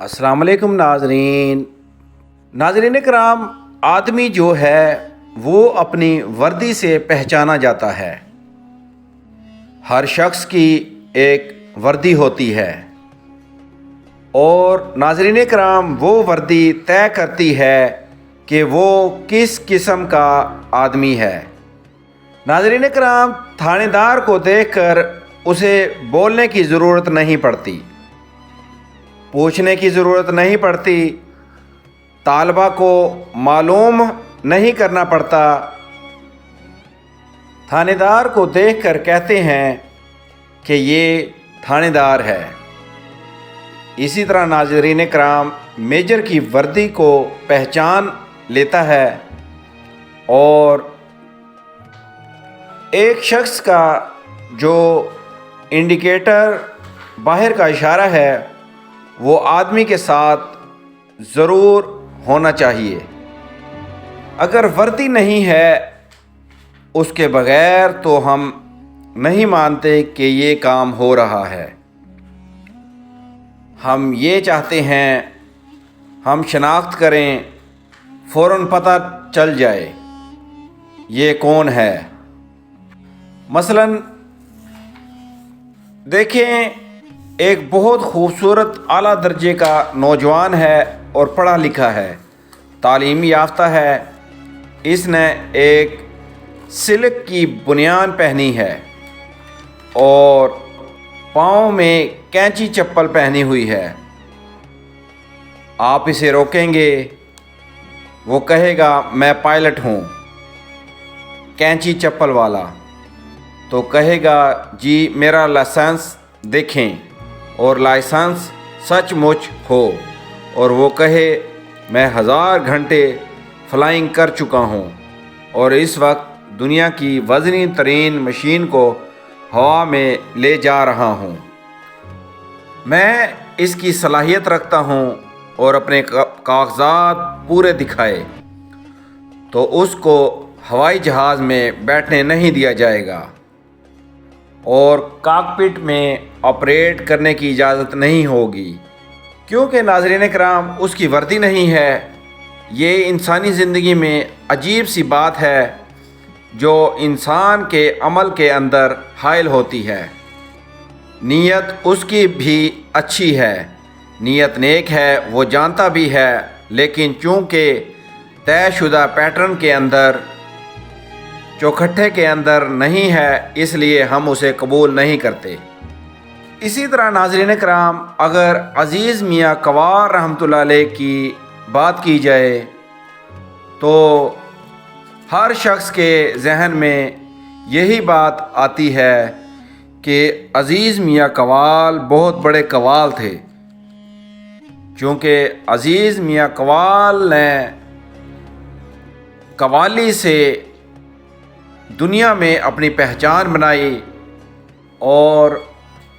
अस्सलाम वालेकुम नाजरीन करام। आदमी जो है वो अपनी वर्दी से पहचाना जाता है। हर शख्स की एक वर्दी होती है और नाजरीन करام वो वर्दी तय करती है कि वो किस किस्म का आदमी है। नाजरीन करام, थानेदार को देखकर उसे बोलने की ज़रूरत नहीं पड़ती, पूछने की ज़रूरत नहीं पड़ती, तालबा को मालूम नहीं करना पड़ता। थानेदार को देखकर कहते हैं कि ये थानेदार है। इसी तरह नाज़रीन कराम, मेजर की वर्दी को पहचान लेता है और एक शख्स का जो इंडिकेटर बाहर का इशारा है वो आदमी के साथ ज़रूर होना चाहिए। अगर वर्दी नहीं है उसके बग़ैर तो हम नहीं मानते कि ये काम हो रहा है। हम ये चाहते हैं हम शनाख्त करें, फ़ौरन पता चल जाए ये कौन है। मसलन देखें, एक बहुत खूबसूरत आला दर्जे का नौजवान है और पढ़ा लिखा है, तालीम याफ्ता है। इसने एक सिल्क की बनियान पहनी है और पाँव में कैंची चप्पल पहनी हुई है। आप इसे रोकेंगे, वो कहेगा मैं पायलट हूँ, कैंची चप्पल वाला, तो कहेगा जी मेरा लाइसेंस देखें, और लाइसेंस सचमुच हो और वो कहे मैं 1000 घंटे फ्लाइंग कर चुका हूँ और इस वक्त दुनिया की वज़नी तरीन मशीन को हवा में ले जा रहा हूँ, मैं इसकी सलाहियत रखता हूँ और अपने कागजात पूरे दिखाए तो उसको हवाई जहाज़ में बैठने नहीं दिया जाएगा और कॉकपिट में ऑपरेट करने की इजाज़त नहीं होगी, क्योंकि नाज़रीन कराम उसकी वर्दी नहीं है। ये इंसानी ज़िंदगी में अजीब सी बात है जो इंसान के अमल के अंदर हाइल होती है। नीयत उसकी भी अच्छी है, नीयत नेक है, वो जानता भी है, लेकिन चूँकि तयशुदा पैटर्न के अंदर, चौखट्टे के अंदर नहीं है, इसलिए हम उसे कबूल नहीं करते। इसी तरह नाज़रीन कराम, अगर अज़ीज़ मियाँ कवाल रहमतुल्लाह अलैह की बात की जाए तो हर शख्स के जहन में यही बात आती है कि अज़ीज़ मियाँ कवाल बहुत बड़े कवाल थे, क्योंकि अज़ीज़ मियाँ कवाल ने कवाली से दुनिया में अपनी पहचान बनाई और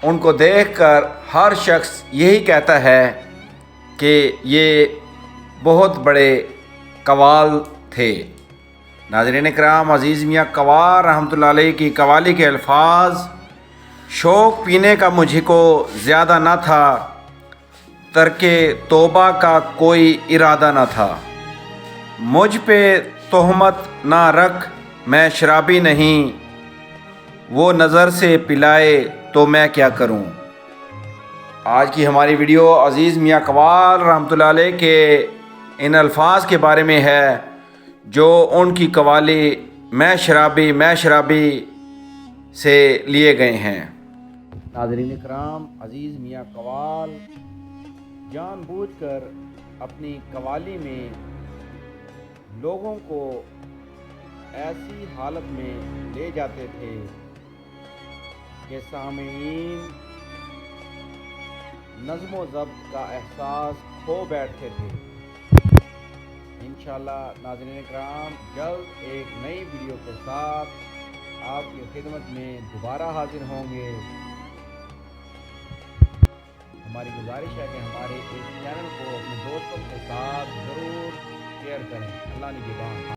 उनको देखकर हर शख्स यही कहता है कि ये बहुत बड़े कवाल थे। नाज़रीन कराम, अज़ीज़ मियाँ कवाल रहमतुल्लाह अलैह की कवाली के अल्फाज, शौक़ पीने का मुझको ज़्यादा न था, तर्के तौबा का कोई इरादा न था, मुझ पे तोहमत ना रख मैं शराबी नहीं, वो नज़र से पिलाए तो मैं क्या करूं। आज की हमारी वीडियो अज़ीज़ मियाँ कवाल रहमतुल्लाह अलैह के इन अल्फाज के बारे में है जो उनकी कवाली मैं शराबी से लिए गए हैं। नाज़रीन कराम, अज़ीज़ मियाँ कवाल जानबूझकर अपनी कवाली में लोगों को ऐसी हालत में ले जाते थे कि सामीन नज़्म व ज़ब्त का एहसास खो बैठते थे। इंशाअल्लाह नाज़रीन कराम, जल्द एक नई वीडियो के साथ आपकी खिदमत में दोबारा हाजिर होंगे। हमारी गुजारिश है कि हमारे इस चैनल को अपने दोस्तों के साथ ज़रूर शेयर करें। अल्लाह निगहबान।